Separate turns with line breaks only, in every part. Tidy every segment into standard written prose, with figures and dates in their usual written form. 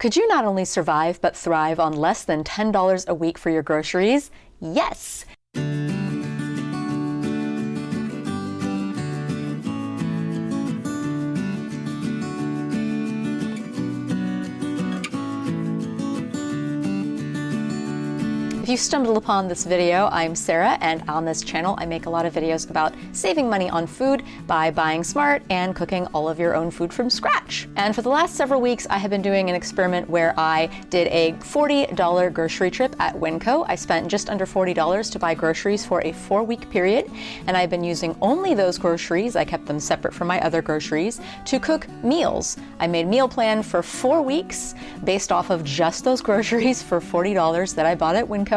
Could you not only survive but thrive on less than $10 a week for your groceries? Yes! If you stumbled upon this video, I'm Sarah, and on this channel I make a lot of videos about saving money on food by buying smart and cooking all of your own food from scratch. And for the last several weeks I have been doing an experiment where I did a $40 grocery trip at Winco. I spent just under $40 to buy groceries for a 4-week period, and I've been using only those groceries, I kept them separate from my other groceries, to cook meals. I made a meal plan for 4 weeks based off of just those groceries for $40 that I bought at Winco.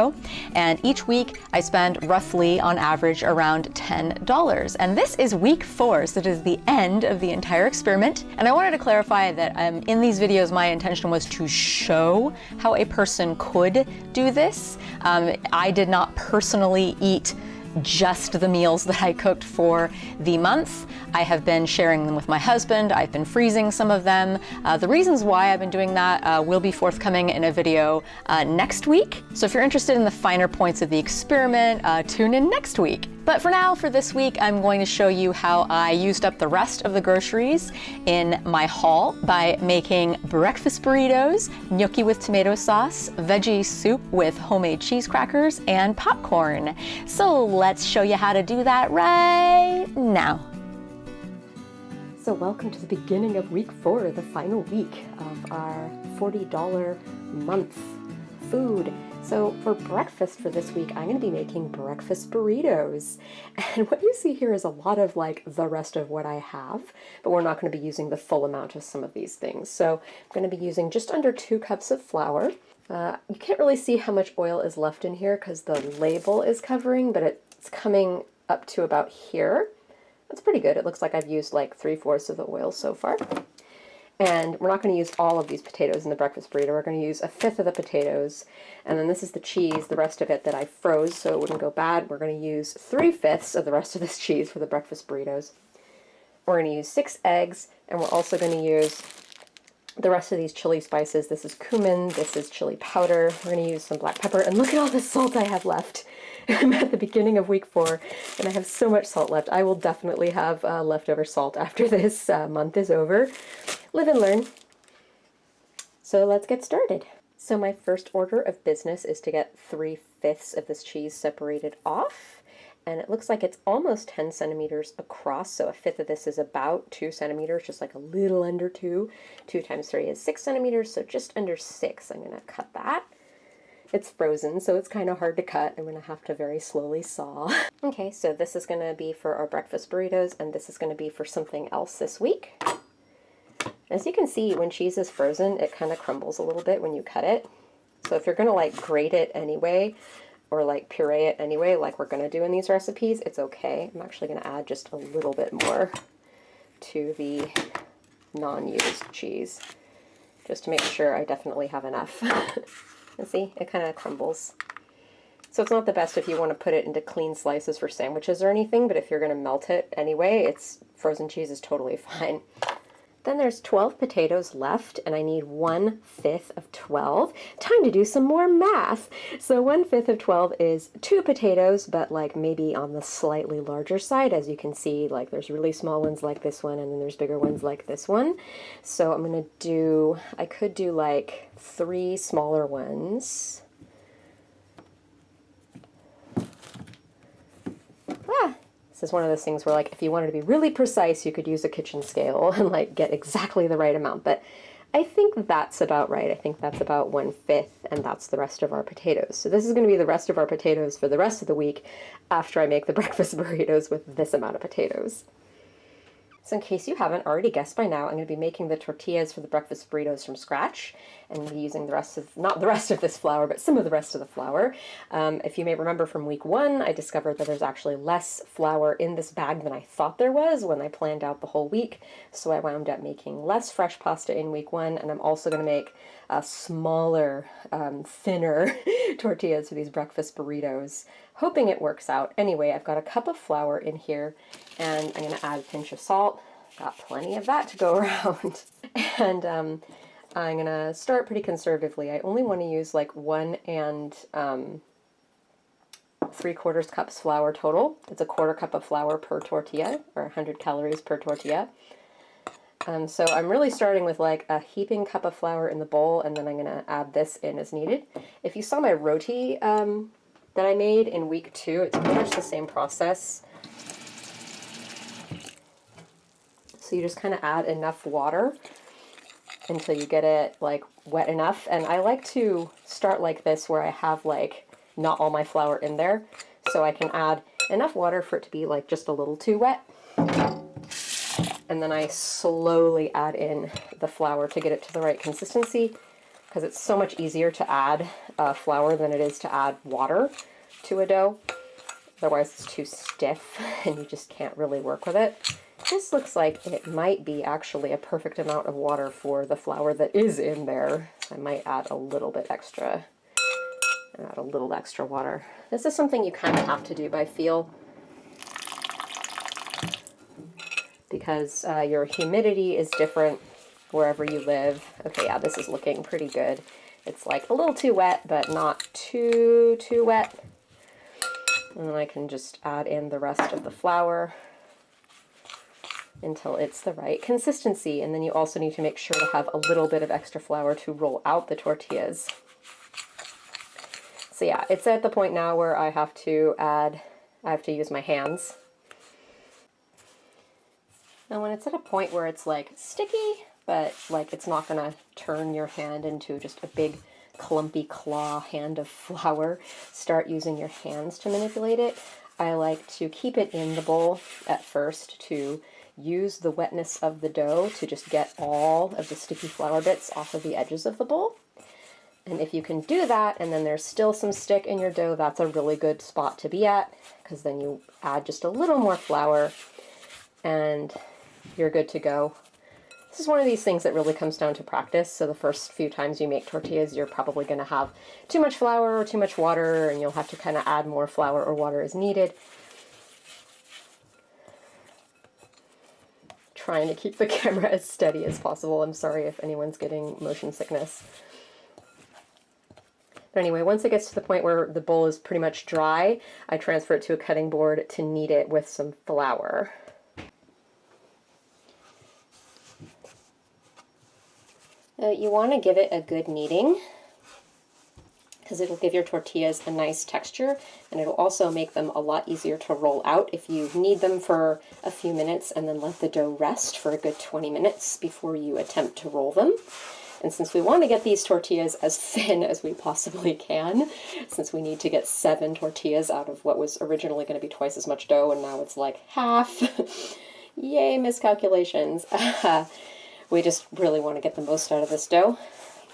And each week I spend roughly on average around $10. And this is week 4, so it is the end of the entire experiment. And I wanted to clarify that in these videos my intention was to show how a person could do this. I did not personally eat just the meals that I cooked for the month. I have been sharing them with my husband. I've been freezing some of them. The reasons why I've been doing that will be forthcoming in a video next week. So if you're interested in the finer points of the experiment, tune in next week. But for now, for this week, I'm going to show you how I used up the rest of the groceries in my haul by making breakfast burritos, gnocchi with tomato sauce, veggie soup with homemade cheese crackers, and popcorn. So let's show you how to do that right now. So welcome to the beginning of week 4, the final week of our $40 month food. So for breakfast for this week, I'm going to be making breakfast burritos. And what you see here is a lot of like the rest of what I have, but we're not going to be using the full amount of some of these things. So I'm going to be using just under 2 cups of flour. You can't really see how much oil is left in here because the label is covering, but it's coming up to about here. That's pretty good. It looks like I've used like 3/4 of the oil so far. And we're not going to use all of these potatoes in the breakfast burrito. We're going to use 1/5 of the potatoes. And then this is the cheese, the rest of it that I froze so it wouldn't go bad. We're going to use 3/5 of the rest of this cheese for the breakfast burritos. We're going to use 6 eggs, and we're also going to use the rest of these chili spices. This is cumin, this is chili powder. We're going to use some black pepper, and look at all the salt I have left. I'm at the beginning of week 4, and I have so much salt left. I will definitely have leftover salt after this month is over. Live and learn. So let's get started. So my first order of business is to get 3/5 of this cheese separated off. And it looks like it's almost 10 centimeters across, so 1/5 of this is about 2 centimeters, just like a little under 2. 2 times 3 is 6 centimeters, so just under 6. I'm going to cut that. It's frozen, so it's kind of hard to cut. I'm going to have to very slowly saw. Okay, so this is going to be for our breakfast burritos, and this is going to be for something else this week. As you can see, when cheese is frozen, it kind of crumbles a little bit when you cut it. So if you're going to like grate it anyway, or like puree it anyway, like we're going to do in these recipes, it's okay. I'm actually going to add just a little bit more to the non-used cheese, just to make sure I definitely have enough. And see, it kind of crumbles. So it's not the best if you want to put it into clean slices for sandwiches or anything, but if you're going to melt it anyway, frozen cheese is totally fine. Then there's 12 potatoes left, and I need 1/5 of 12. Time to do some more math. So 1/5 of 12 is 2 potatoes, but like maybe on the slightly larger side. As you can see, like there's really small ones like this one, and then there's bigger ones like this one. So I'm going to do, I could do like 3 smaller ones. This is one of those things where, like, if you wanted to be really precise, you could use a kitchen scale and, like, get exactly the right amount. But I think that's about right. I think that's about 1/5, and that's the rest of our potatoes. So this is going to be the rest of our potatoes for the rest of the week after I make the breakfast burritos with this amount of potatoes. So in case you haven't already guessed by now, I'm going to be making the tortillas for the breakfast burritos from scratch, and be using the rest of, not the rest of this flour, but some of the rest of the flour. If you may remember from week 1, I discovered that there's actually less flour in this bag than I thought there was when I planned out the whole week, so I wound up making less fresh pasta in week 1, and I'm also going to make smaller, thinner tortillas for these breakfast burritos, hoping it works out. Anyway, I've got a cup of flour in here, and I'm going to add a pinch of salt. Got plenty of that to go around. And
I'm gonna start pretty conservatively. I only want to use like 1 3/4 cups flour total. It's a 1/4 cup of flour per tortilla, or 100 calories per tortilla. So I'm really starting with like a heaping cup of flour in the bowl, and then I'm going to add this in as needed. If you saw my roti that I made in week 2, it's pretty much the same process. So you just kind of add enough water until you get it like wet enough. And I like to start like this where I have like not all my flour in there, so I can add enough water for it to be like just a little too wet. And then I slowly add in the flour to get it to the right consistency, because it's so much easier to add flour than it is to add water to a dough. Otherwise it's too stiff and you just can't really work with it. This looks like it might be actually a perfect amount of water for the flour that is in there. I might add a little bit extra. Add a little extra water. This is something you kind of have to do by feel, because your humidity is different wherever you live. Okay, yeah, this is looking pretty good. It's like a little too wet, but not too wet. And then I can just add in the rest of the flour until it's the right consistency. And then you also need to make sure to have a little bit of extra flour to roll out the tortillas. So yeah, it's at the point now where I have to use my hands. Now when it's at a point where it's like sticky, but like it's not gonna turn your hand into just a big clumpy claw hand of flour, start using your hands to manipulate it. I like to keep it in the bowl at first to use the wetness of the dough to just get all of the sticky flour bits off of the edges of the bowl. And if you can do that and then there's still some stick in your dough, that's a really good spot to be at, because then you add just a little more flour and you're good to go. This is one of these things that really comes down to practice. So the first few times you make tortillas, you're probably going to have too much flour or too much water, and you'll have to kind of add more flour or water as needed. Trying to keep the camera as steady as possible. I'm sorry if anyone's getting motion sickness. But anyway, once it gets to the point where the bowl is pretty much dry, I transfer it to a cutting board to knead it with some flour. You want to give it a good kneading, because it'll give your tortillas a nice texture, and it'll also make them a lot easier to roll out if you knead them for a few minutes and then let the dough rest for a good 20 minutes before you attempt to roll them. And since we want to get these tortillas as thin as we possibly can, since we need to get 7 tortillas out of what was originally going to be twice as much dough and now it's like half, yay, miscalculations. We just really want to get the most out of this dough.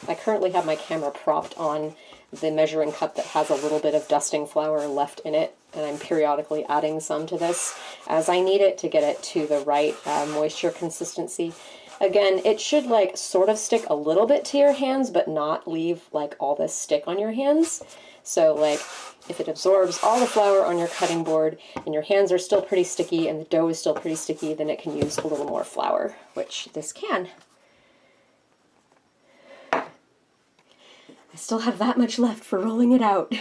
I currently have my camera propped on the measuring cup that has a little bit of dusting flour left in it, and I'm periodically adding some to this as I need it to get it to the right moisture consistency. Again, it should like sort of stick a little bit to your hands, but not leave like all this stick on your hands. So like if it absorbs all the flour on your cutting board and your hands are still pretty sticky and the dough is still pretty sticky, then it can use a little more flour, which this can. I still have that much left for rolling it out.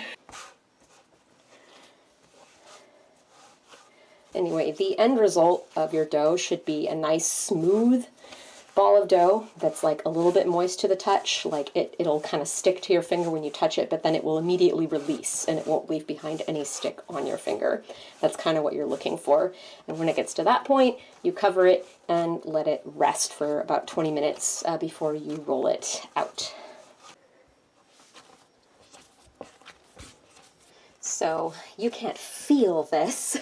Anyway, the end result of your dough should be a nice smooth ball of dough that's like a little bit moist to the touch. Like it'll kind of stick to your finger when you touch it, but then it will immediately release and it won't leave behind any stick on your finger. That's kind of what you're looking for. And when it gets to that point, you cover it and let it rest for about 20 minutes before you roll it out. So you can't feel this,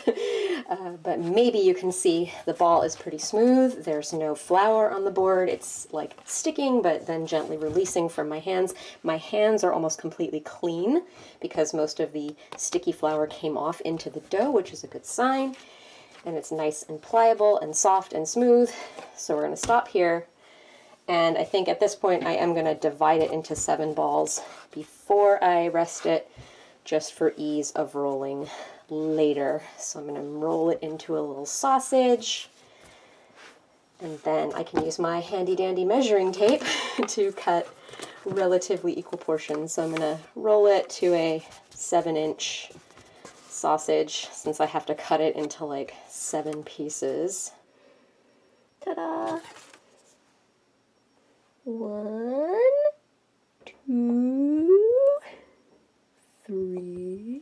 but maybe you can see the ball is pretty smooth. There's no flour on the board. It's like sticking, but then gently releasing from my hands. My hands are almost completely clean because most of the sticky flour came off into the dough, which is a good sign. And it's nice and pliable and soft and smooth. So we're going to stop here. And I think at this point I am going to divide it into 7 balls before I rest it, just for ease of rolling later. So I'm going to roll it into a little sausage. And then I can use my handy dandy measuring tape to cut relatively equal portions. So I'm going to roll it to a 7-inch sausage since I have to cut it into like 7 pieces. Ta-da! 1, 2, 3.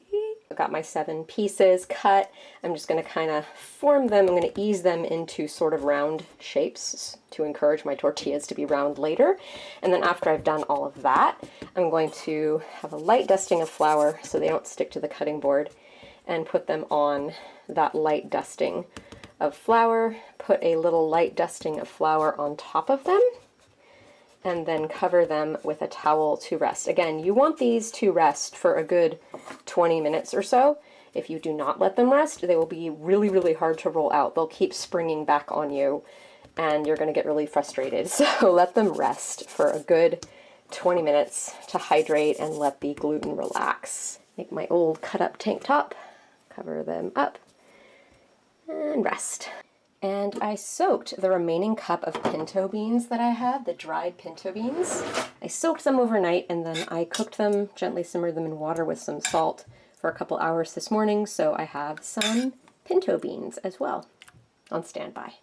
I've got my 7 pieces cut. I'm just going to kind of form them. I'm going to ease them into sort of round shapes to encourage my tortillas to be round later. And then after I've done all of that, I'm going to have a light dusting of flour so they don't stick to the cutting board, and put them on that light dusting of flour, put a little light dusting of flour on top of them, and then cover them with a towel to rest. Again, you want these to rest for a good 20 minutes or so. If you do not let them rest, they will be really, really hard to roll out. They'll keep springing back on you, and you're going to get really frustrated. So let them rest for a good 20 minutes to hydrate and let the gluten relax. Make my old cut-up tank top, cover them up, and rest. And I soaked the remaining cup of pinto beans that I had, the dried pinto beans. I soaked them overnight, and then I cooked them, gently simmered them in water with some salt for a couple hours this morning, so I have some pinto beans as well on standby.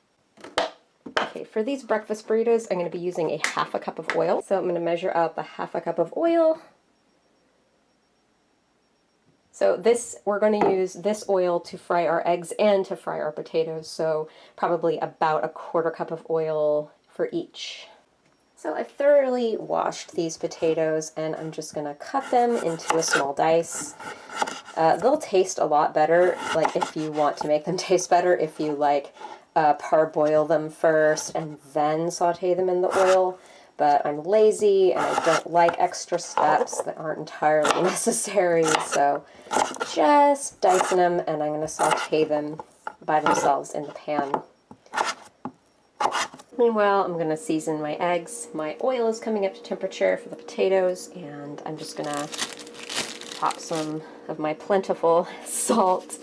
Okay, for these breakfast burritos, I'm going to be using a 1/2 cup of oil. So I'm going to measure out the 1/2 cup of oil. So we're going to use this oil to fry our eggs and to fry our potatoes, so probably about a 1/4 cup of oil for each. So I've thoroughly washed these potatoes, and I'm just going to cut them into a small dice. They'll taste a lot better, like if you want to make them taste better, if you like parboil them first and then saute them in the oil. But I'm lazy and I don't like extra steps that aren't entirely necessary, so just dicing them, and I'm going to saute them by themselves in the pan. Meanwhile, I'm going to season my eggs. My oil is coming up to temperature for the potatoes, and I'm just going to pop some of my plentiful salt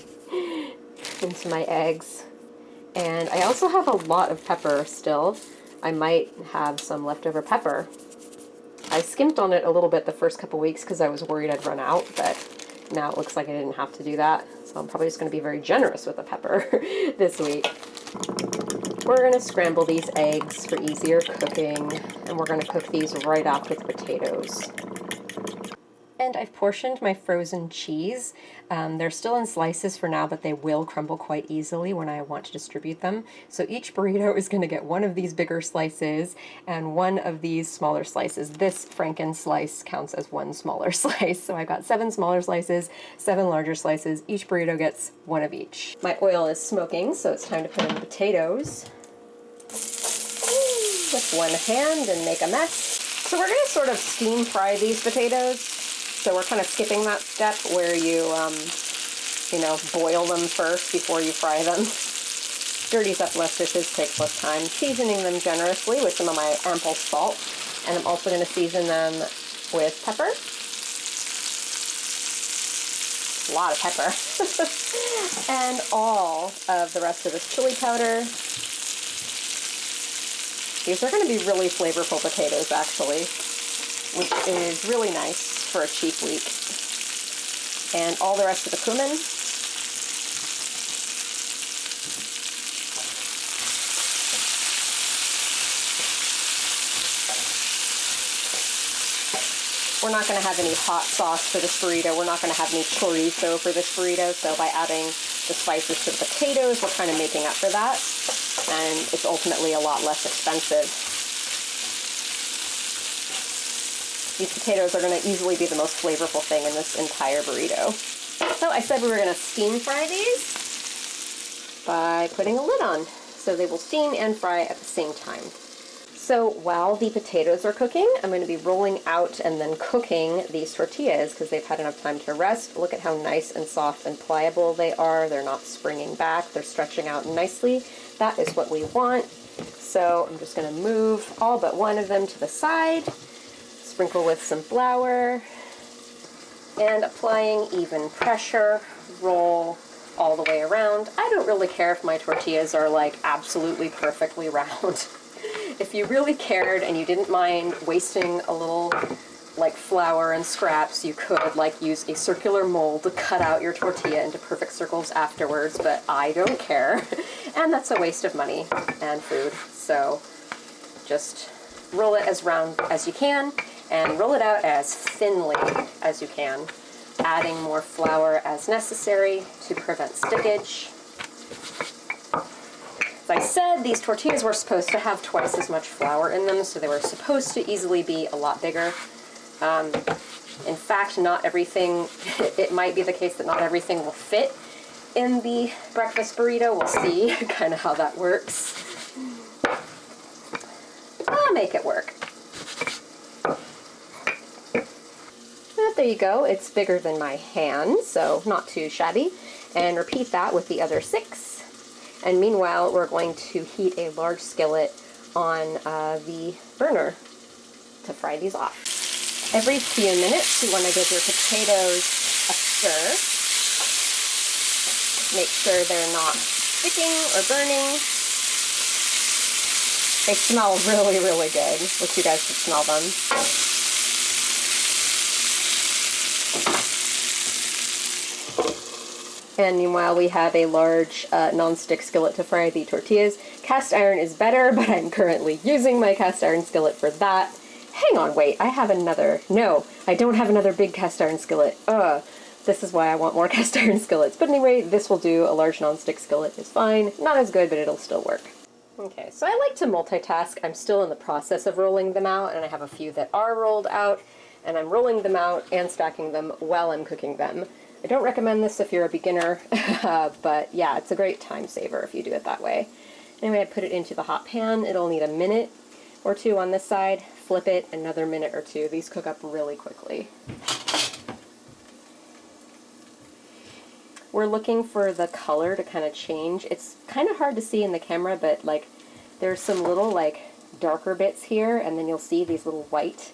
into my eggs. And I also have a lot of pepper still. I might have some leftover pepper. I skimped on it a little bit the first couple weeks because I was worried I'd run out, but now it looks like I didn't have to do that. So I'm probably just going to be very generous with the pepper this week. We're going to scramble these eggs for easier cooking, and we're going to cook these right after the potatoes. And I've portioned my frozen cheese. They're still in slices for now, but they will crumble quite easily when I want to distribute them. So each burrito is going to get one of these bigger slices and one of these smaller slices. This Franken slice counts as one smaller slice. So I've got 7 smaller slices, 7 larger slices. Each burrito gets one of each. My oil is smoking, so it's time to put in the potatoes with one hand and make a mess. So we're going to sort of steam fry these potatoes. So we're kind of skipping that step where you, boil them first before you fry them. Dirties up less dishes, takes less time. Seasoning them generously with some of my ample salt. And I'm also going to season them with pepper. A lot of pepper. And all of the rest of this chili powder. These are going to be really flavorful potatoes, actually, which is really nice for a cheap week. And all the rest of the cumin. We're not going to have any hot sauce for this burrito. We're not going to have any chorizo for this burrito. So by adding the spices to the potatoes, we're kind of making up for that. And it's ultimately a lot less expensive. These potatoes are going to easily be the most flavorful thing in this entire burrito. So I said we were going to steam fry these by putting a lid on, so they will steam and fry at the same time. So while the potatoes are cooking, I'm going to be rolling out and then cooking these tortillas because they've had enough time to rest. Look at how nice and soft and pliable they are. They're not springing back. They're stretching out nicely. That is what we want. So I'm just going to move all but one of them to the side. Sprinkle with some flour, and applying even pressure, roll all the way around. I don't really care if my tortillas are like absolutely perfectly round. If you really cared and you didn't mind wasting a little like flour and scraps, you could like use a circular mold to cut out your tortilla into perfect circles afterwards, but I don't care. And that's a waste of money and food. So just roll it as round as you can and roll it out as thinly as you can, adding more flour as necessary to prevent stickage. As I said, these tortillas were supposed to have twice as much flour in them, so they were supposed to easily be a lot bigger. In fact, not everything, it might be the case that not everything will fit in the breakfast burrito. We'll see kind of how that works. I'll make it work. But there you go. It's bigger than my hand, so not too shabby. And repeat that with the other 6. And meanwhile, we're going to heat a large skillet on the burner to fry these off. Every few minutes, you want to give your potatoes a stir. Make sure they're not sticking or burning. They smell really, really good. Wish you guys could smell them. And meanwhile, we have a large non-stick skillet to fry the tortillas. Cast iron is better, but I'm currently using my cast iron skillet for that. Hang on, wait, I have another. No, I don't have another big cast iron skillet. This is why I want more cast iron skillets. But anyway, this will do. A large non-stick skillet is fine. Not as good, but it'll still work. Okay, so I like to multitask. I'm still in the process of rolling them out, and I have a few that are rolled out, and I'm rolling them out and stacking them while I'm cooking them. I don't recommend this if you're a beginner, but yeah, it's a great time saver if you do it that way. Anyway, I put it into the hot pan. It'll need a minute or 2 on this side. Flip it, another minute or 2. These cook up really quickly. We're looking for the color to kind of change. It's kind of hard to see in the camera, but like there's some little like darker bits here, and then you'll see these little white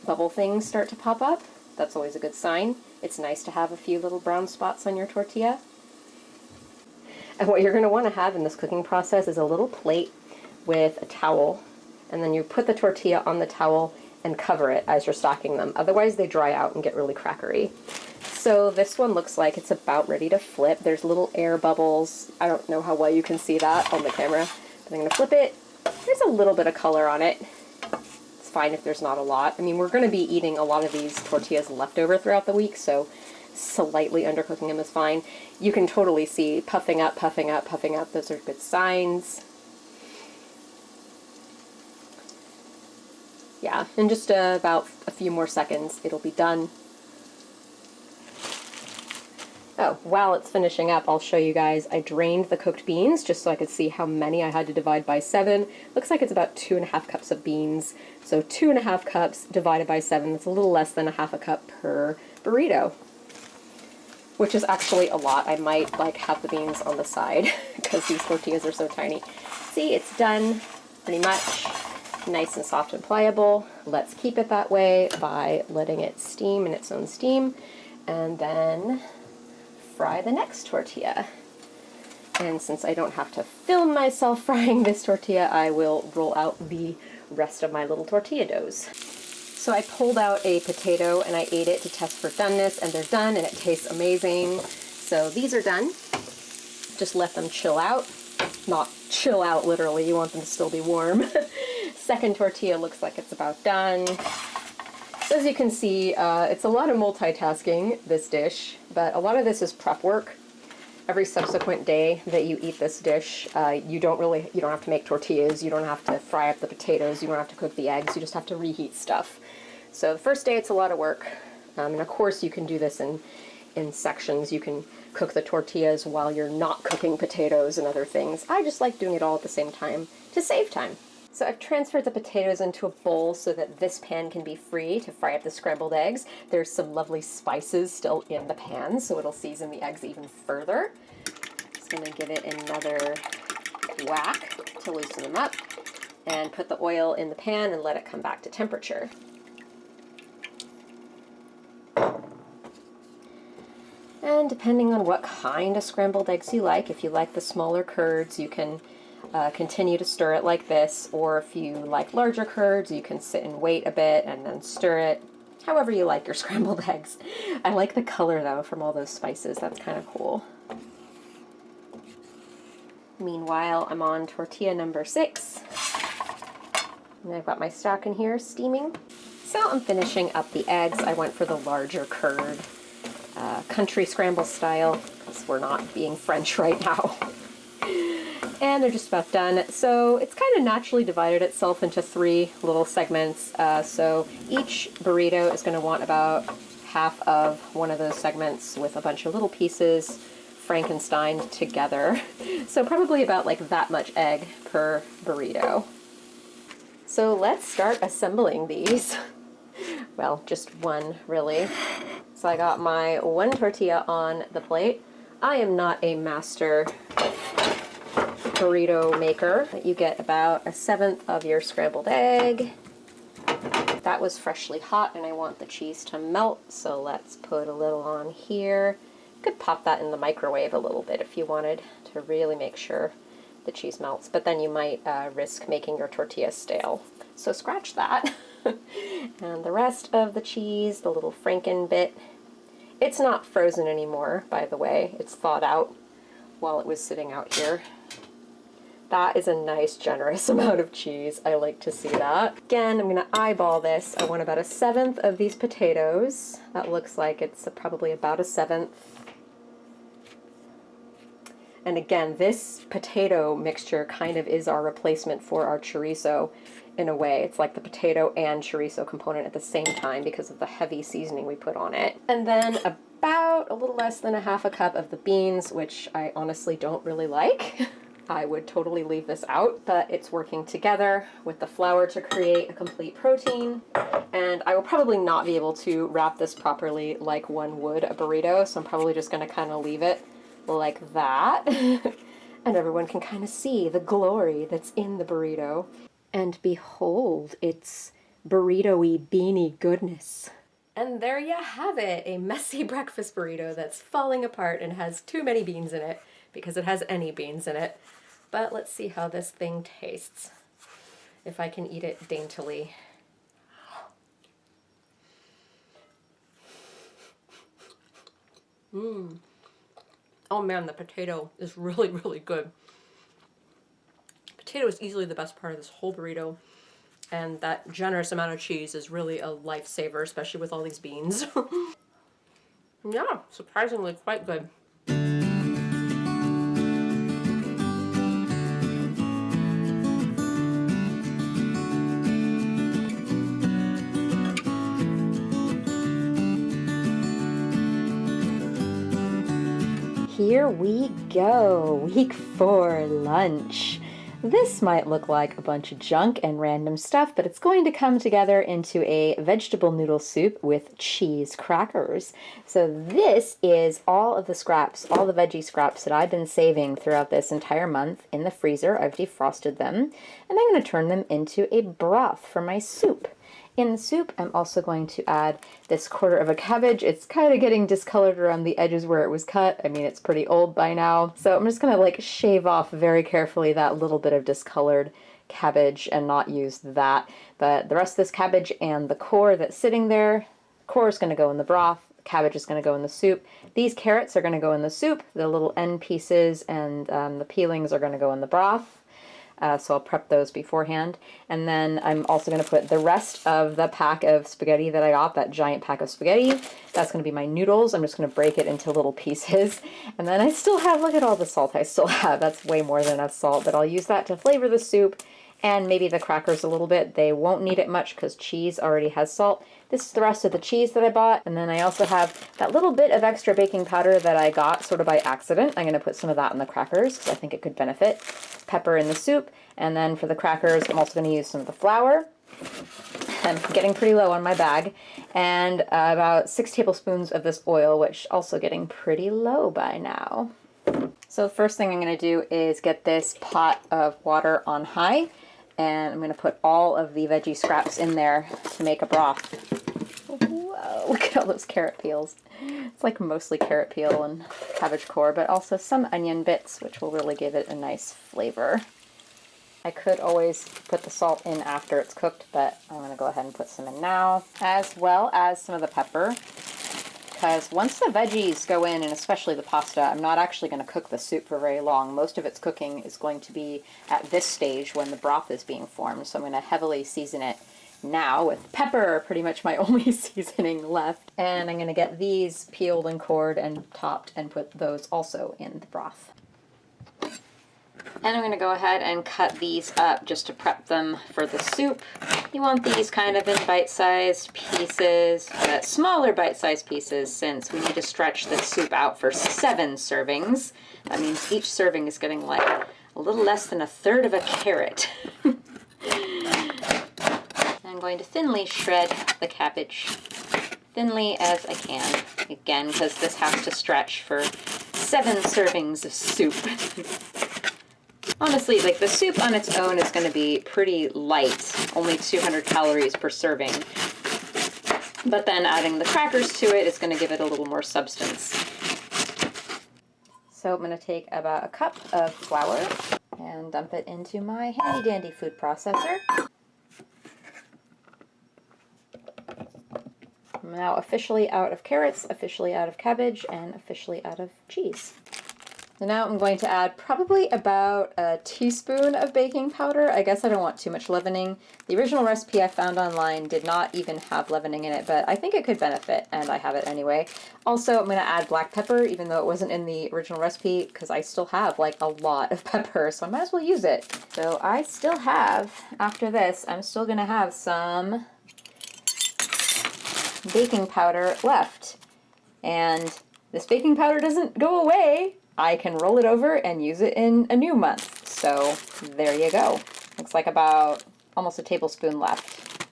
bubble things start to pop up. That's always a good sign. It's nice to have a few little brown spots on your tortilla. And what you're going to want to have in this cooking process is a little plate with a towel, and then you put the tortilla on the towel and cover it as you're stocking them. Otherwise they dry out and get really crackery. So this one looks like it's about ready to flip. There's little air bubbles. I don't know how well you can see that on the camera, but I'm going to flip it. There's a little bit of color on it. It's fine if there's not a lot. I mean, we're going to be eating a lot of these tortillas leftover throughout the week, so slightly undercooking them is fine. You can totally see puffing up, puffing up, puffing up. Those are good signs. Yeah, in just about a few more seconds, it'll be done. Oh, while it's finishing up, I'll show you guys, I drained the cooked beans just so I could see how many I had to divide by 7. Looks like it's about 2.5 cups of beans. So 2.5 cups divided by 7, that's a little less than 1/2 cup per burrito, which is actually a lot. I might like have the beans on the side because these tortillas are so tiny. See, it's done pretty much. Nice and soft and pliable. Let's keep it that way by letting it steam in its own steam, and then fry the next tortilla. And since I don't have to film myself frying this tortilla, I will roll out the rest of my little tortilla doughs. So I pulled out a potato and I ate it to test for doneness, and they're done and it tastes amazing. So these are done. Just let them chill out. Not chill out literally, you want them to still be warm. Second tortilla looks like it's about done. So as you can see, it's a lot of multitasking, this dish, but a lot of this is prep work. Every subsequent day that you eat this dish, you don't have to make tortillas, you don't have to fry up the potatoes, you don't have to cook the eggs, you just have to reheat stuff. So the first day it's a lot of work, and of course you can do this in sections. You can cook the tortillas while you're not cooking potatoes and other things. I just like doing it all at the same time to save time. So I've transferred the potatoes into a bowl so that this pan can be free to fry up the scrambled eggs. There's some lovely spices still in the pan, so it'll season the eggs even further. Just gonna give it another whack to loosen them up, and put the oil in the pan and let it come back to temperature. And depending on what kind of scrambled eggs you like, if you like the smaller curds, you can continue to stir it like this, or if you like larger curds, you can sit and wait a bit and then stir it, however you like your scrambled eggs. I like the color though from all those spices, that's kind of cool. Meanwhile, I'm on tortilla number 6. And I've got my stock in here steaming. So I'm finishing up the eggs. I went for the larger curd, country scramble style, because we're not being French right now. And they're just about done. So it's kind of naturally divided itself into 3 little segments. So each burrito is going to want about half of one of those segments with a bunch of little pieces Frankenstein together. So probably about like that much egg per burrito. So let's start assembling these. Well, just one really. So I got my 1 tortilla on the plate. I am not a master burrito maker. You get about 1/7 of your scrambled egg. That was freshly hot and I want the cheese to melt, so let's put a little on here. You could pop that in the microwave a little bit if you wanted to really make sure the cheese melts, but then you might risk making your tortilla stale. So scratch that. And the rest of the cheese, the little Franken bit, it's not frozen anymore, by the way. It's thawed out while it was sitting out here. That is a nice, generous amount of cheese. I like to see that. Again, I'm going to eyeball this. I want about 1/7 of these potatoes. That looks like it's probably about 1/7. And again, this potato mixture kind of is our replacement for our chorizo in a way. It's like the potato and chorizo component at the same time because of the heavy seasoning we put on it. And then about a little less than 1/2 cup of the beans, which I honestly don't really like. I would totally leave this out, but it's working together with the flour to create a complete protein. And I will probably not be able to wrap this properly like one would a burrito, so I'm probably just going to kind of leave it like that. And everyone can kind of see the glory that's in the burrito. And behold, it's burrito-y beanie goodness. And there you have it, a messy breakfast burrito that's falling apart and has too many beans in it, because it has any beans in it. But let's see how this thing tastes, if I can eat it daintily. Oh man, the potato is really, really good. Potato is easily the best part of this whole burrito, and that generous amount of cheese is really a lifesaver, especially with all these beans. Yeah, surprisingly quite good. Here we go, week 4 lunch. This might look like a bunch of junk and random stuff, but it's going to come together into a vegetable noodle soup with cheese crackers. So this is all of the scraps, all the veggie scraps that I've been saving throughout this entire month in the freezer. I've defrosted them, and I'm going to turn them into a broth for my soup. In the soup, I'm also going to add this 1/4 of a cabbage. It's kind of getting discolored around the edges where it was cut. I mean, it's pretty old by now. So I'm just going to like shave off very carefully that little bit of discolored cabbage and not use that. But the rest of this cabbage and the core that's sitting there, core is going to go in the broth. Cabbage is going to go in the soup. These carrots are going to go in the soup. The little end pieces and the peelings are going to go in the broth. So I'll prep those beforehand. And then I'm also going to put the rest of the pack of spaghetti that I got, that giant pack of spaghetti. That's going to be my noodles. I'm just going to break it into little pieces. And then I still have, look at all the salt I still have. That's way more than enough salt, but I'll use that to flavor the soup and maybe the crackers a little bit. They won't need it much because cheese already has salt. This is the rest of the cheese that I bought. And then I also have that little bit of extra baking powder that I got sort of by accident. I'm going to put some of that in the crackers because I think it could benefit. Pepper in the soup. And then for the crackers, I'm also going to use some of the flour. I'm getting pretty low on my bag. And about 6 tablespoons of this oil, which also getting pretty low by now. So the first thing I'm going to do is get this pot of water on high. And I'm going to put all of the veggie scraps in there to make a broth. Whoa, look at
all those carrot peels. It's like mostly carrot peel and cabbage core, but also some onion bits, which will really give it a nice flavor. I could always put the salt in after it's cooked, but I'm going to go ahead and put some in now, as well as some of the pepper. Because once the veggies go in, and especially the pasta, I'm not actually going to cook the soup for very long. Most of its cooking is going to be at this stage when the broth is being formed. So I'm going to heavily season it now with pepper, pretty much my only seasoning left. And I'm going to get these peeled and cored and topped and put those also in the broth. And I'm going to go ahead and cut these up just to prep them for the soup. You want these kind of in bite-sized pieces, but smaller bite-sized pieces, since we need to stretch this soup out for 7 servings. That means each serving is getting like a little less than 1/3 of a carrot. I'm going to thinly shred the cabbage, thinly as I can, again, because this has to stretch for 7 servings of soup. Honestly, like the soup on its own is going to be pretty light, only 200 calories per serving. But then adding the crackers to it is going to give it a little more substance. So I'm going to take about a cup of flour and dump it into my handy dandy food processor. I'm now officially out of carrots, officially out of cabbage, and officially out of cheese. So now I'm going to add probably about a teaspoon of baking powder. I guess I don't want too much leavening. The original recipe I found online did not even have leavening in it, but I think it could benefit, and I have it anyway. Also, I'm going to add black pepper, even though it wasn't in the original recipe, because I still have like a lot of pepper, so I might as well use it. So I still have, after this, I'm still going to have some baking powder left. And this baking powder doesn't go away. I can roll it over and use it in a new month. So there you go. Looks like about almost a tablespoon left.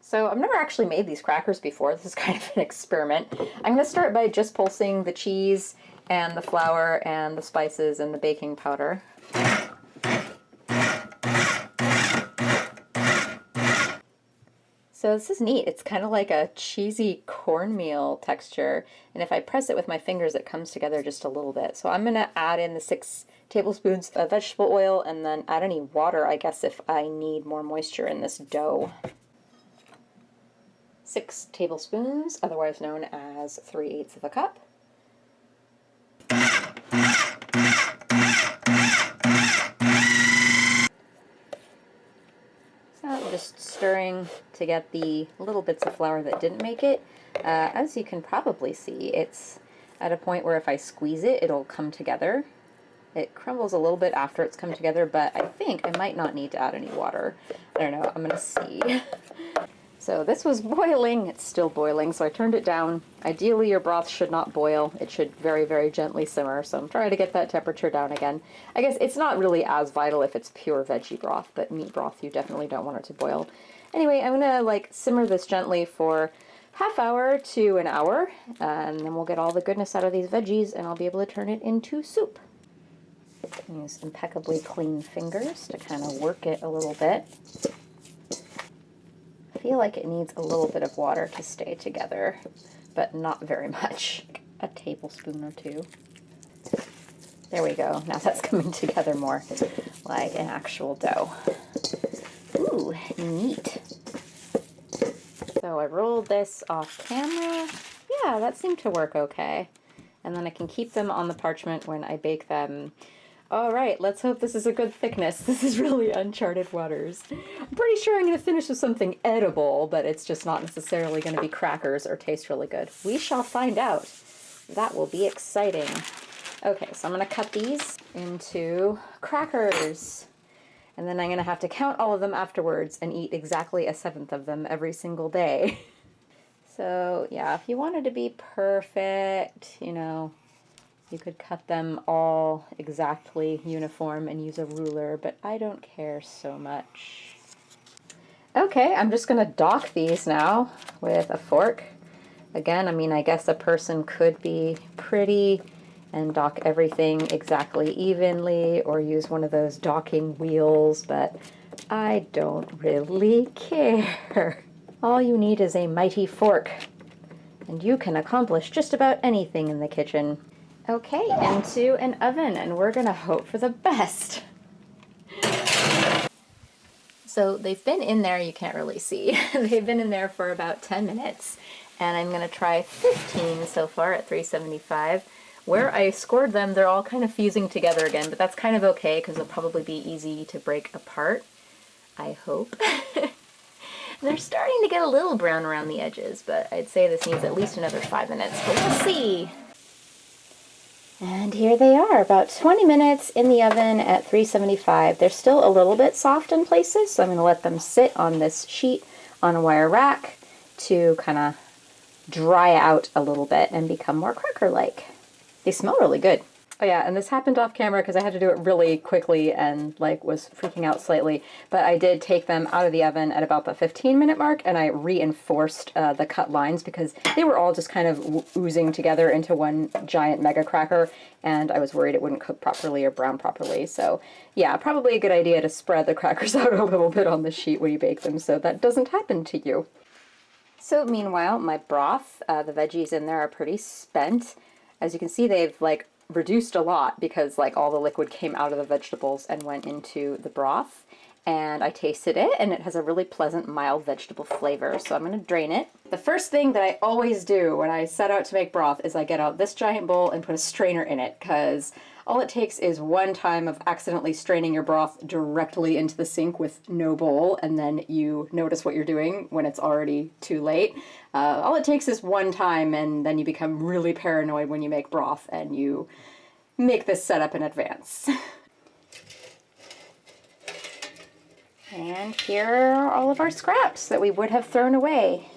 So I've never actually made these crackers before. This is kind of an experiment. I'm going to start by just pulsing the cheese and the flour and the spices and the baking powder. So this is neat. It's kind of like a cheesy cornmeal texture, and if I press it with my fingers, it comes together just a little bit. So I'm going to add in the 6 tablespoons of vegetable oil and then add any water, I guess, if I need more moisture in this dough. 6 tablespoons, otherwise known as 3/8 of a cup. Just stirring to get the little bits of flour that didn't make it. As you can probably see, it's at a point where if I squeeze it, it'll come together. It crumbles a little bit after it's come together, but I think I might not need to add any water. I don't know, I'm gonna see. So this was boiling, it's still boiling, so I turned it down. Ideally your broth should not boil, it should very, very gently simmer, so I'm trying to get that temperature down again. I guess it's not really as vital if it's pure veggie broth, but meat broth you definitely don't want it to boil. Anyway, I'm gonna like simmer this gently for half hour to an hour, and then we'll get all the goodness out of these veggies and I'll be able to turn it into soup. Use impeccably clean fingers to kind of work it a little bit. I feel like it needs a little bit of water to stay together, but not very much. A tablespoon or 2. There we go. Now that's coming together more like an actual dough. Ooh, neat. So I rolled this off camera. Yeah, that seemed to work okay. And then I can keep them on the parchment when I bake them. All right, let's hope this is a good thickness. This is really uncharted waters. I'm pretty sure I'm going to finish with something edible, but it's just not necessarily going to be crackers or taste really good. We shall find out. That will be exciting. Okay, so I'm going to cut these into crackers. And then I'm going to have to count all of them afterwards and eat exactly 1/7 of them every single day. So yeah, if you wanted to be perfect, you know, you could cut them all exactly uniform and use a ruler, but I don't care so much. Okay, I'm just going to dock these now with a fork. Again, I mean, I guess a person could be pretty and dock everything exactly evenly or use one of those docking wheels, but I don't really care. All you need is a mighty fork, and you can accomplish just about anything in the kitchen. Okay, into an oven, and we're gonna hope for the best. So they've been in there, you can't really see. They've been in there for about 10 minutes, and I'm gonna try 15 so far at 375. Where I scored them, they're all kind of fusing together again, but that's kind of okay because they'll probably be easy to break apart, I hope. They're starting to get a little brown around the edges, but I'd say this needs at least another 5 minutes, but we'll see. And here they are, about 20 minutes in the oven at 375. They're still a little bit soft in places, so I'm going to let them sit on this sheet on a wire rack to kind of dry out a little bit and become more cracker-like. They smell really good. Oh yeah, and this happened off camera because I had to do it really quickly and like was freaking out slightly, but I did take them out of the oven at about the 15-minute mark, and I reinforced the cut lines because they were all just kind of oozing together into one giant mega cracker, and I was worried it wouldn't cook properly or brown properly. So yeah, probably a good idea to spread the crackers out a little bit on the sheet when you bake them so that doesn't happen to you. So meanwhile, my broth, the veggies in there are pretty spent. As you can see, they've like reduced a lot because like all the liquid came out of the vegetables and went into the broth, and I tasted it and it has a really pleasant mild vegetable flavor, so I'm going to drain it. The first thing that I always do when I set out to make broth is I get out this giant bowl and put a strainer in it, because all it takes is one time of accidentally straining your broth directly into the sink with no bowl, and then you notice what you're doing when it's already too late. All it takes is one time, and then you become really paranoid when you make broth, and you make this setup in advance. And here are all of our scraps that we would have thrown away,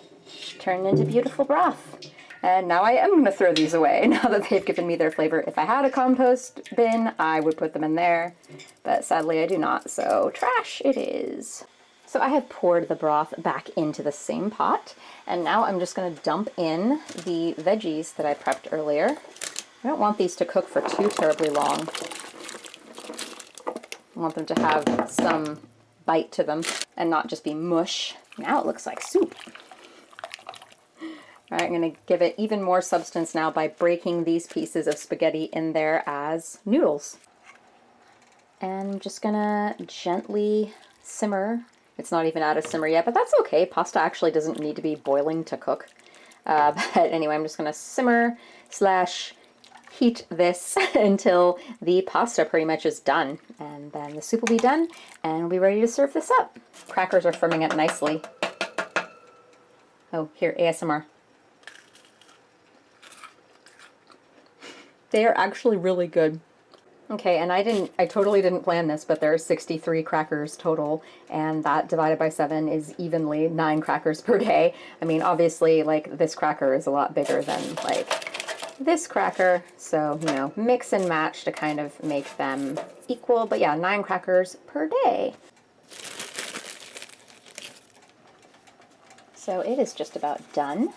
turned into beautiful broth. And now I am going to throw these away now that they've given me their flavor. If I had a compost bin, I would put them in there, but sadly I do not, so trash it is. So I have poured the broth back into the same pot, and now I'm just going to dump in the veggies that I prepped earlier. I don't want these to cook for too terribly long. I want them to have some bite to them and not just be mush. Now it looks like soup. All right, I'm going to give it even more substance now by breaking these pieces of spaghetti in there as noodles. And I'm just going to gently simmer. It's not even at a simmer yet, but that's okay. Pasta actually doesn't need to be boiling to cook. But anyway, I'm just going to simmer / heat this until the pasta pretty much is done. And then the soup will be done, and we'll be ready to serve this up. Crackers are firming up nicely. Oh, here, ASMR. They are actually really good. Okay, and I totally didn't plan this, but there are 63 crackers total, and that divided by 7 is evenly 9 crackers per day. I mean, obviously, like, this cracker is a lot bigger than, like, this cracker, so, you know, mix and match to kind of make them equal, but yeah, 9 crackers per day. So it is just about done.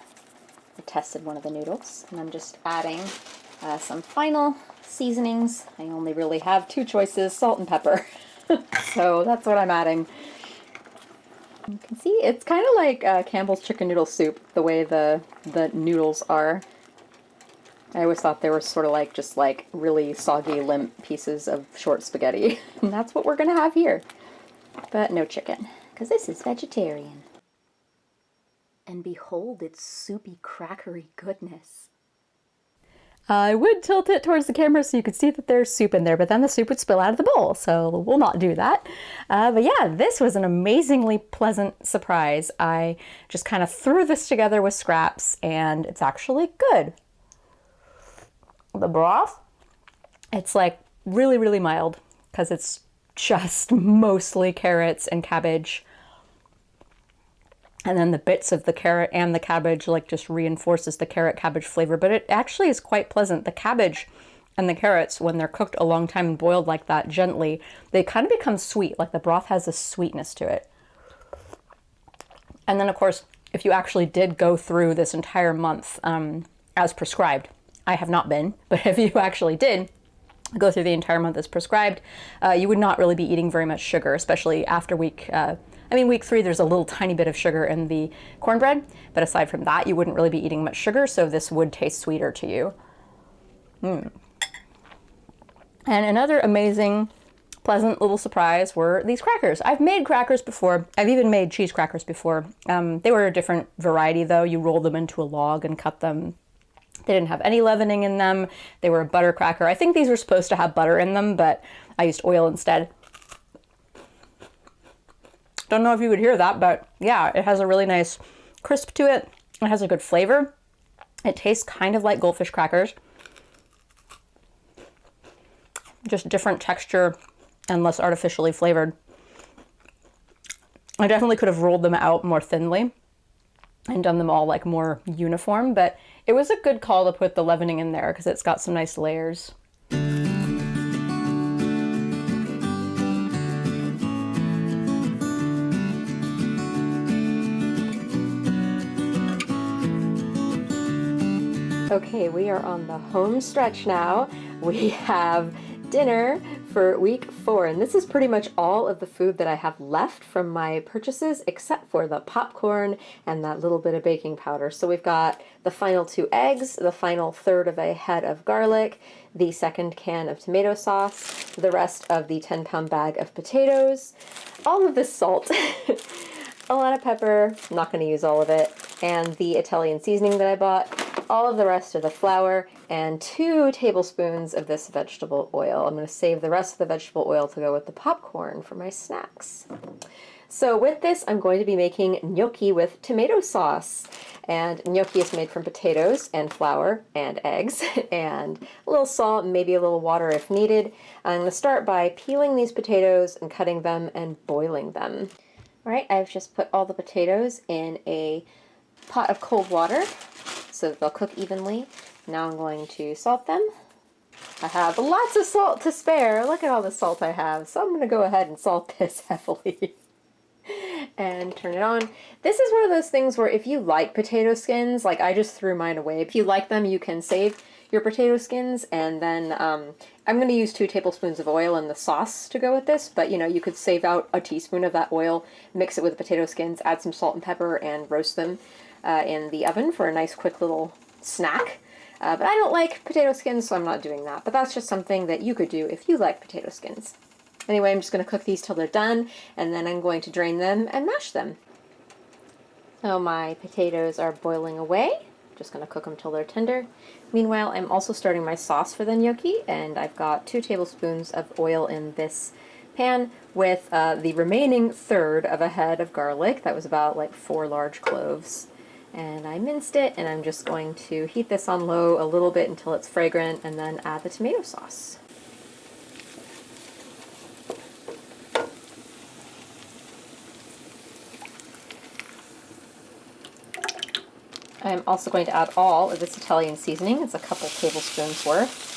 I tested one of the noodles, and I'm just adding some final seasonings. I only really have 2 choices, salt and pepper. So that's what I'm adding. You can see it's kind of like Campbell's chicken noodle soup, the way the noodles are. I always thought they were sort of like just like really soggy, limp pieces of short spaghetti. And that's what we're gonna have here. But no chicken, because this is vegetarian. And behold its soupy, crackery goodness. I would tilt it towards the camera so you could see that there's soup in there, but then the soup would spill out of the bowl, so we'll not do that. But yeah, this was an amazingly pleasant surprise. I just kind of threw this together with scraps, and it's actually good. The broth, it's like really, really mild, because it's just mostly carrots and cabbage. And then the bits of the carrot and the cabbage like just reinforces the carrot cabbage flavor, but it actually is quite pleasant. The cabbage and the carrots, when they're cooked a long time and boiled like that gently, they kind of become sweet, like the broth has a sweetness to it. And then of course, if you actually did go through this entire month as prescribed, I have not been, but if you actually did go through the entire month as prescribed, you would not really be eating very much sugar, especially after week I mean, week 3, there's a little tiny bit of sugar in the cornbread, but aside from that, you wouldn't really be eating much sugar, so this would taste sweeter to you. And another amazing, pleasant little surprise were these crackers. I've made crackers before. I've even made cheese crackers before. They were a different variety, though. You roll them into a log and cut them. They didn't have any leavening in them. They were a butter cracker. I think these were supposed to have butter in them, but I used oil instead. Don't know if you would hear that, but yeah, it has a really nice crisp to it. It has a good flavor. It tastes kind of like goldfish crackers. Just different texture and less artificially flavored. I definitely could have rolled them out more thinly and done them all like more uniform, but it was a good call to put the leavening in there because it's got some nice layers. Okay, we are on the home stretch now. We have dinner for week 4, and this is pretty much all of the food that I have left from my purchases except for the popcorn and that little bit of baking powder. So we've got the final 2 eggs, the final third of a head of garlic, the second can of tomato sauce, the rest of the 10-pound bag of potatoes, all of this salt, a lot of pepper, I'm not going to use all of it, and the Italian seasoning that I bought, all of the rest of the flour, and 2 tablespoons of this vegetable oil. I'm going to save the rest of the vegetable oil to go with the popcorn for my snacks. So with this, I'm going to be making gnocchi with tomato sauce. And gnocchi is made from potatoes and flour and eggs and a little salt, maybe a little water if needed. I'm going to start by peeling these potatoes and cutting them and boiling them. All right, I've just put all the potatoes in a pot of cold water so that they'll cook evenly. Now I'm going to salt them. I have lots of salt to spare. Look at all the salt I have. So I'm going to go ahead and salt this heavily. And turn it on. This is one of those things where if you like potato skins, like I just threw mine away. If you like them, you can save your potato skins, and then I'm going to use 2 tablespoons of oil in the sauce to go with this, but you know, you could save out a teaspoon of that oil, mix it with the potato skins, add some salt and pepper, and roast them in the oven for a nice quick little snack. But I don't like potato skins, so I'm not doing that. But that's just something that you could do if you like potato skins. Anyway, I'm just going to cook these till they're done, and then I'm going to drain them and mash them. So my potatoes are boiling away. Just going to cook them till they're tender. Meanwhile, I'm also starting my sauce for the gnocchi, and I've got 2 tablespoons of oil in this pan with the remaining third of a head of garlic. That was about like 4 large cloves. And I minced it, and I'm just going to heat this on low a little bit until it's fragrant, and then add the tomato sauce. I'm also going to add all of this Italian seasoning. It's a couple tablespoons worth.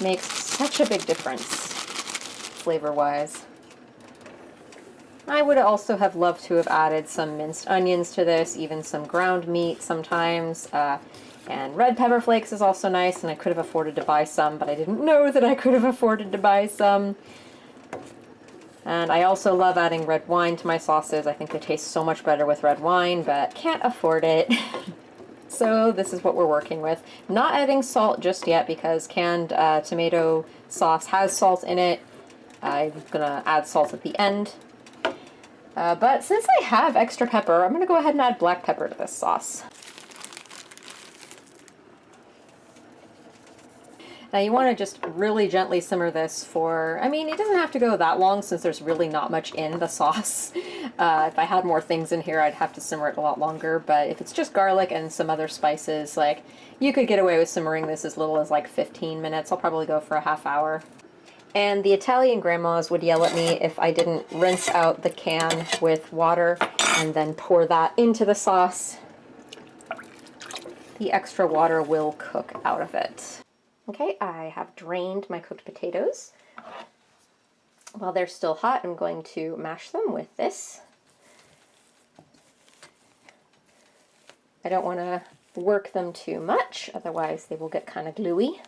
Makes such a big difference, flavor-wise. I would also have loved to have added some minced onions to this, even some ground meat sometimes, and red pepper flakes is also nice, and I could have afforded to buy some, but I didn't know that I could have afforded to buy some. And I also love adding red wine to my sauces. I think they taste so much better with red wine, but can't afford it. So this is what we're working with. Not adding salt just yet because canned tomato sauce has salt in it. I'm gonna add salt at the end. But since I have extra pepper, I'm gonna go ahead and add black pepper to this sauce. Now you want to just really gently simmer this for, I mean, it doesn't have to go that long since there's really not much in the sauce. If I had more things in here, I'd have to simmer it a lot longer, but if it's just garlic and some other spices, like, you could get away with simmering this as little as like 15 minutes. I'll probably go for a half hour. And the Italian grandmas would yell at me if I didn't rinse out the can with water and then pour that into the sauce. The extra water will cook out of it. Okay, I have drained my cooked potatoes. While they're still hot, I'm going to mash them with this. I don't want to work them too much, otherwise they will get kind of gluey.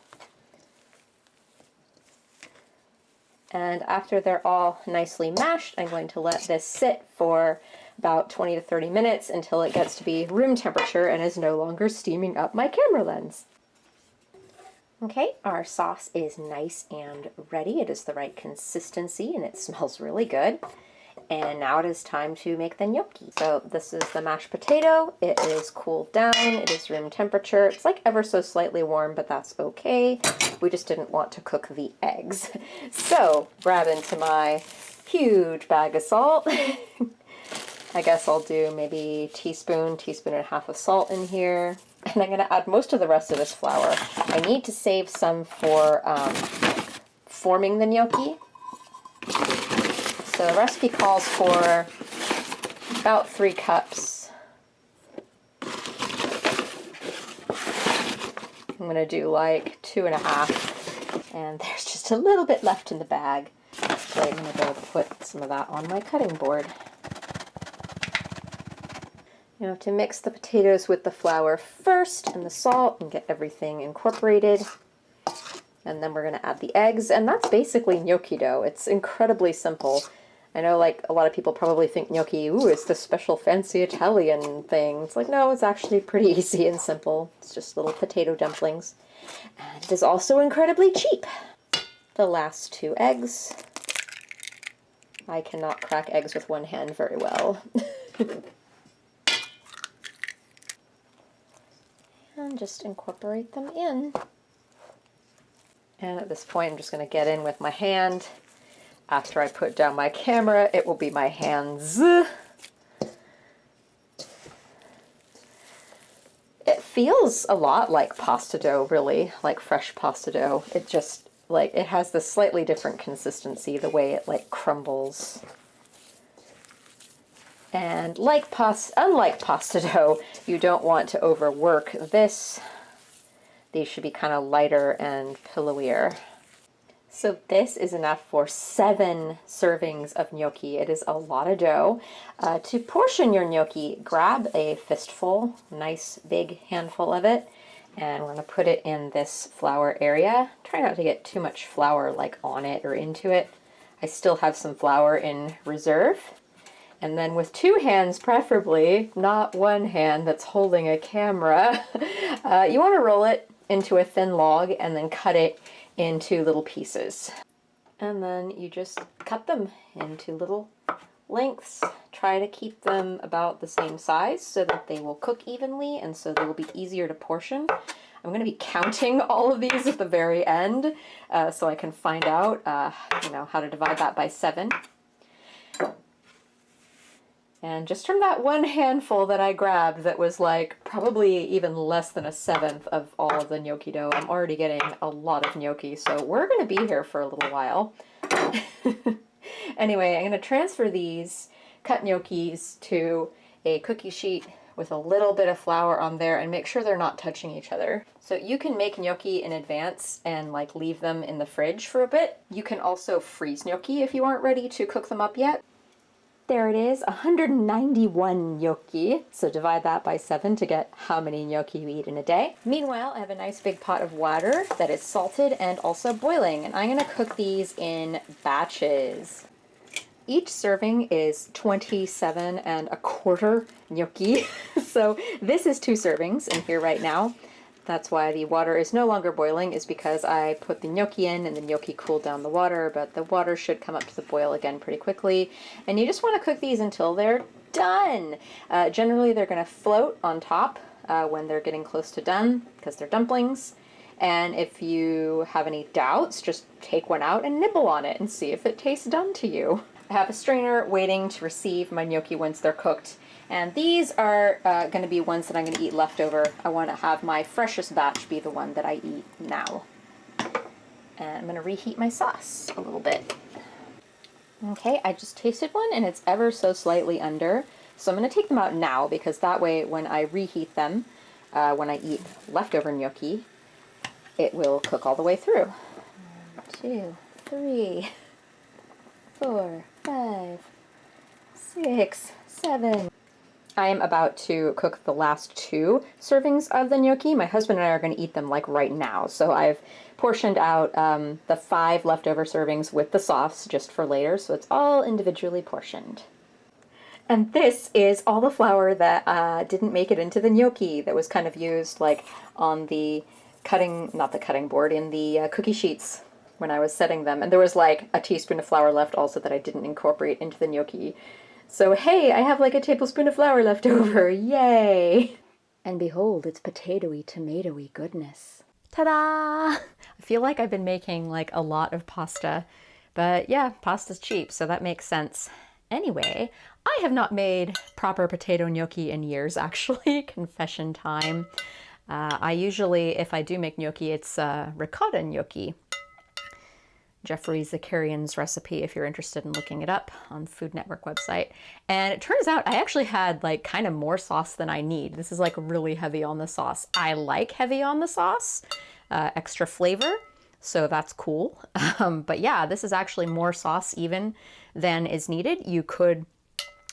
And after they're all nicely mashed, I'm going to let this sit for about 20 to 30 minutes until it gets to be room temperature and is no longer steaming up my camera lens. Okay, our sauce is nice and ready. It is the right consistency and it smells really good. And now it is time to make the gnocchi. So this is the mashed potato. It is cooled down. It is room temperature. It's like ever so slightly warm, but that's okay. We just didn't want to cook the eggs. So grab into my huge bag of salt. I guess I'll do maybe teaspoon and a half of salt in here. And I'm going to add most of the rest of this flour. I need to save some for forming the gnocchi. So the recipe calls for about 3 cups. I'm going to do like 2.5. And there's just a little bit left in the bag. So I'm going to go put some of that on my cutting board. You have to mix the potatoes with the flour first and the salt and get everything incorporated. And then we're going to add the eggs, and that's basically gnocchi dough. It's incredibly simple. I know like a lot of people probably think gnocchi, ooh, it's this special fancy Italian thing. It's like, no, it's actually pretty easy and simple. It's just little potato dumplings. And it is also incredibly cheap. The last 2 eggs. I cannot crack eggs with one hand very well. And just incorporate them in. And at this point, I'm just going to get in with my hand. After I put down my camera, it will be my hands. It feels a lot like pasta dough, really, like fresh pasta dough. It just, like, it has this slightly different consistency, the way it, like, crumbles. And unlike pasta dough, you don't want to overwork this. These should be kind of lighter and pillowier. So this is enough for 7 servings of gnocchi. It is a lot of dough. To portion your gnocchi, grab a fistful, nice big handful of it, and we're going to put it in this flour area. Try not to get too much flour like on it or into it. I still have some flour in reserve. And then with 2 hands preferably, not one hand that's holding a camera, you want to roll it into a thin log and then cut it into little pieces. And then you just cut them into little lengths. Try to keep them about the same size so that they will cook evenly and so they will be easier to portion. I'm going to be counting all of these at the very end so I can find out how to divide that by 7. And just from that one handful that I grabbed that was like probably even less than 1/7 of all of the gnocchi dough, I'm already getting a lot of gnocchi, so we're going to be here for a little while. Anyway, I'm going to transfer these cut gnocchis to a cookie sheet with a little bit of flour on there and make sure they're not touching each other. So you can make gnocchi in advance and like leave them in the fridge for a bit. You can also freeze gnocchi if you aren't ready to cook them up yet. There it is, 191 gnocchi. So divide that by 7 to get how many gnocchi you eat in a day. Meanwhile, I have a nice big pot of water that is salted and also boiling, and I'm going to cook these in batches. Each serving is 27¼ gnocchi. So this is 2 servings in here right now. That's why the water is no longer boiling, is because I put the gnocchi in and the gnocchi cooled down the water, but the water should come up to the boil again pretty quickly. And you just want to cook these until they're done. Generally they're going to float on top when they're getting close to done because they're dumplings. And if you have any doubts, just take one out and nibble on it and see if it tastes done to you. I have a strainer waiting to receive my gnocchi once they're cooked. And these are going to be ones that I'm going to eat leftover. I want to have my freshest batch be the one that I eat now. And I'm going to reheat my sauce a little bit. Okay, I just tasted one and it's ever so slightly under. So I'm going to take them out now because that way when I reheat them, when I eat leftover gnocchi, it will cook all the way through. 1, 2, 3, 4, 5, 6, 7.
I am about to cook the last 2 servings of the gnocchi. My husband and I are going to eat them like right now. So I've portioned out the 5 leftover servings with the sauce just for later. So it's all individually portioned. And this is all the flour that didn't make it into the gnocchi that was kind of used like on the not the cutting board, in the cookie sheets when I was setting them. And there was like a teaspoon of flour left also that I didn't incorporate into the gnocchi. So hey, I have like a tablespoon of flour left over, yay! And behold, it's potatoey, tomatoey goodness. Ta-da! I feel like I've been making like a lot of pasta, but yeah, pasta's cheap, so that makes sense. Anyway, I have not made proper potato gnocchi in years, actually. Confession time. I usually, if I do make gnocchi, it's ricotta gnocchi. Jeffrey Zakarian's recipe, if you're interested in looking it up on the Food Network website. And it turns out I actually had like kind of more sauce than I need. This is like really heavy on the sauce. I like heavy on the sauce, extra flavor, so that's cool. But yeah, this is actually more sauce even than is needed. You could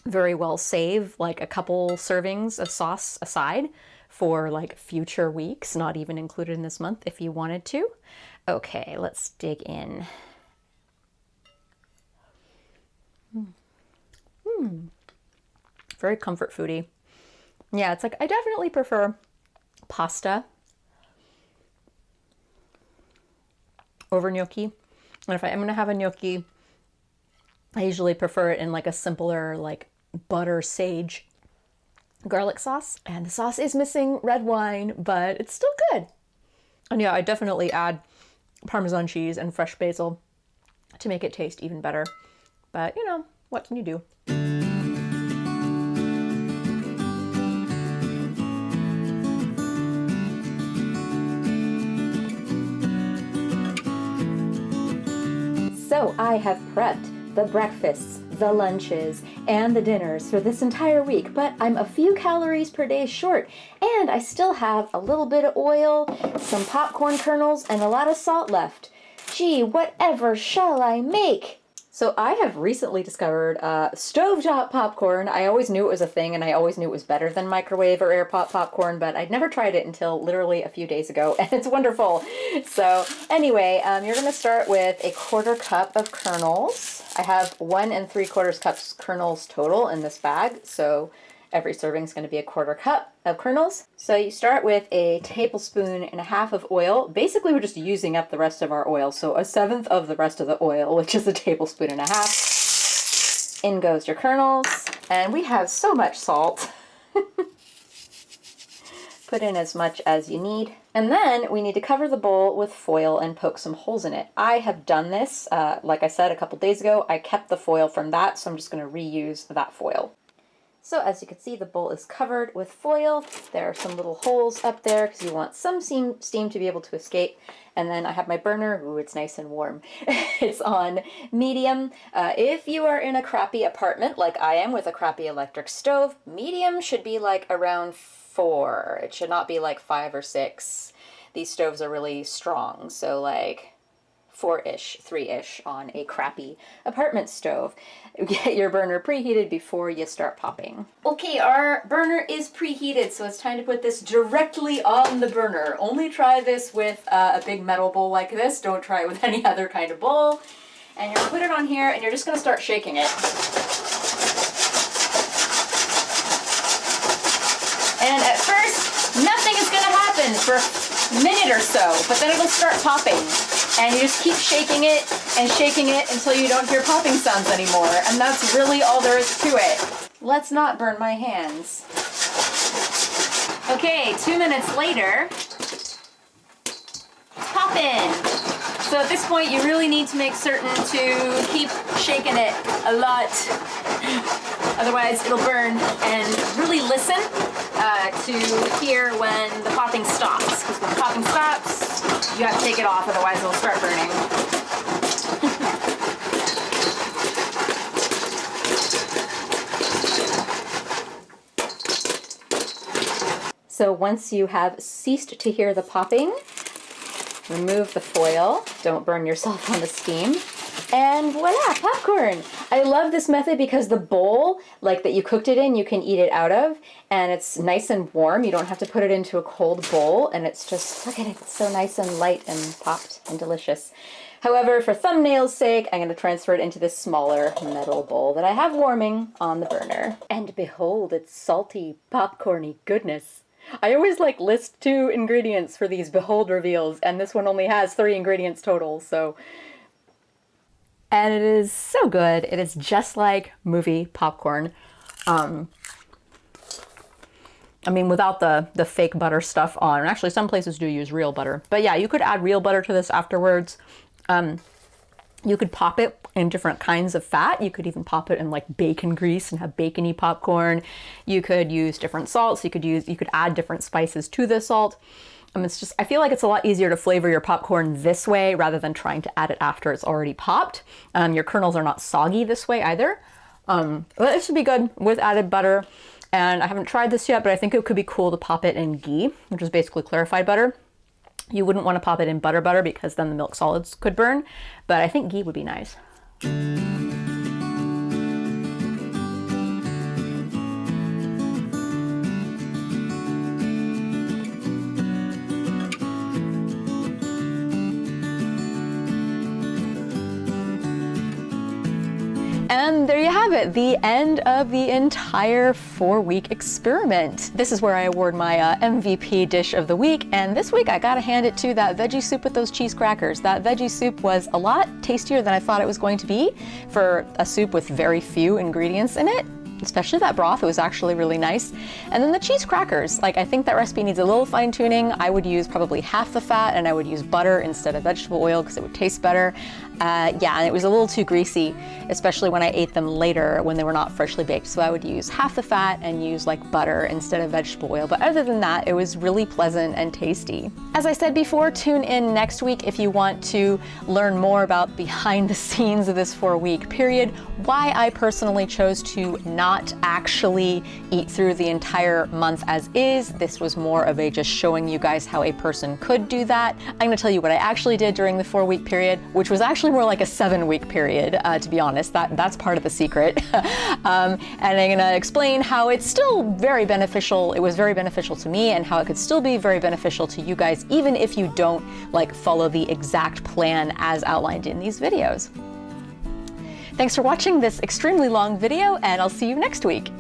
very well save like a couple servings of sauce aside for like future weeks, not even included in this month if you wanted to. Okay, let's dig in. Very comfort foody. Yeah, it's like I definitely prefer pasta over gnocchi. And if I am going to have a gnocchi, I usually prefer it in like a simpler like butter sage garlic sauce. And the sauce is missing red wine, but it's still good. And yeah, I definitely add Parmesan cheese and fresh basil to make it taste even better. But you know, what can you do? So I have prepped the breakfasts, the lunches, and the dinners for this entire week, but I'm a few calories per day short, and I still have a little bit of oil, some popcorn kernels, and a lot of salt left. Gee, whatever shall I make? So I have recently discovered stovetop popcorn. I always knew it was a thing, and I always knew it was better than microwave or air pop popcorn, but I'd never tried it until literally a few days ago, and it's wonderful. So anyway, you're gonna start with a 1/4 cup of kernels. I have 1 3/4 cups kernels total in this bag, so every serving is going to be a 1/4 cup of kernels. So you start with a 1.5 tablespoons of oil. Basically, we're just using up the rest of our oil. So 1/7 of the rest of the oil, which is a 1.5 tablespoons. In goes your kernels. And we have so much salt. Put in as much as you need. And then we need to cover the bowl with foil and poke some holes in it. I have done this, like I said, a couple days ago. I kept the foil from that, so I'm just going to reuse that foil. So as you can see, the bowl is covered with foil. There are some little holes up there because you want some steam to be able to escape. And then I have my burner. Ooh, it's nice and warm. It's on medium. If you are in a crappy apartment like I am with a crappy electric stove, medium should be like around 4. It should not be like 5 or 6. These stoves are really strong, so like 4-ish, 3-ish on a crappy apartment stove. Get your burner preheated before you start popping. Okay, our burner is preheated, so it's time to put this directly on the burner. Only try this with a big metal bowl like this. Don't try it with any other kind of bowl. And you're gonna put it on here, and you're just gonna start shaking it. And at first, nothing is gonna happen for a minute or so, but then it'll start popping. And you just keep shaking it until you don't hear popping sounds anymore. And that's really all there is to it. Let's not burn my hands. Okay, 2 minutes later, it's popping. So at this point, you really need to make certain to keep shaking it a lot. Otherwise, it'll burn. And really listen to hear when the popping stops. Because when the popping stops, you have to take it off, otherwise it'll start burning. So once you have ceased to hear the popping, remove the foil. Don't burn yourself on the steam. And voila, popcorn. I love this method because the bowl, like that you cooked it in, you can eat it out of, and it's nice and warm. You don't have to put it into a cold bowl, and it's just, look at it, it's so nice and light and popped and delicious. However, for thumbnail's sake, I'm going to transfer it into this smaller metal bowl that I have warming on the burner. And behold, its salty, popcorny goodness. I always list 2 ingredients for these behold reveals, and this one only has 3 ingredients total, so. And it is so good. It is just like movie popcorn. I mean, without the fake butter stuff on. And actually, some places do use real butter. But yeah, you could add real butter to this afterwards. You could pop it in different kinds of fat. You could even pop it in bacon grease and have bacony popcorn. You could use different salts. You could add different spices to the salt. It's just, I feel like it's a lot easier to flavor your popcorn this way rather than trying to add it after it's already popped. Your kernels are not soggy this way either. But it should be good with added butter. And I haven't tried this yet, but I think it could be cool to pop it in ghee, which is basically clarified butter. You wouldn't want to pop it in butter because then the milk solids could burn, but I think ghee would be nice. And there you have it, the end of the entire 4-week experiment. This is where I award my MVP dish of the week, and this week I gotta hand it to that veggie soup with those cheese crackers. That veggie soup was a lot tastier than I thought it was going to be for a soup with very few ingredients in it. Especially that broth, it was actually really nice. And then the cheese crackers, I think that recipe needs a little fine tuning. I would use probably half the fat and I would use butter instead of vegetable oil because it would taste better. Yeah, and it was a little too greasy, especially when I ate them later when they were not freshly baked. So I would use half the fat and use butter instead of vegetable oil. But other than that, it was really pleasant and tasty. As I said before, tune in next week if you want to learn more about behind the scenes of this 4-week period, why I personally chose to not actually eat through the entire month as is. This was more of a just showing you guys how a person could do that. I'm gonna tell you what I actually did during the 4-week period, which was actually more like a 7-week period, to be honest. That's part of the secret. And I'm gonna explain how it's still very beneficial. It was very beneficial to me and how it could still be very beneficial to you guys, even if you don't follow the exact plan as outlined in these videos. Thanks for watching this extremely long video, and I'll see you next week.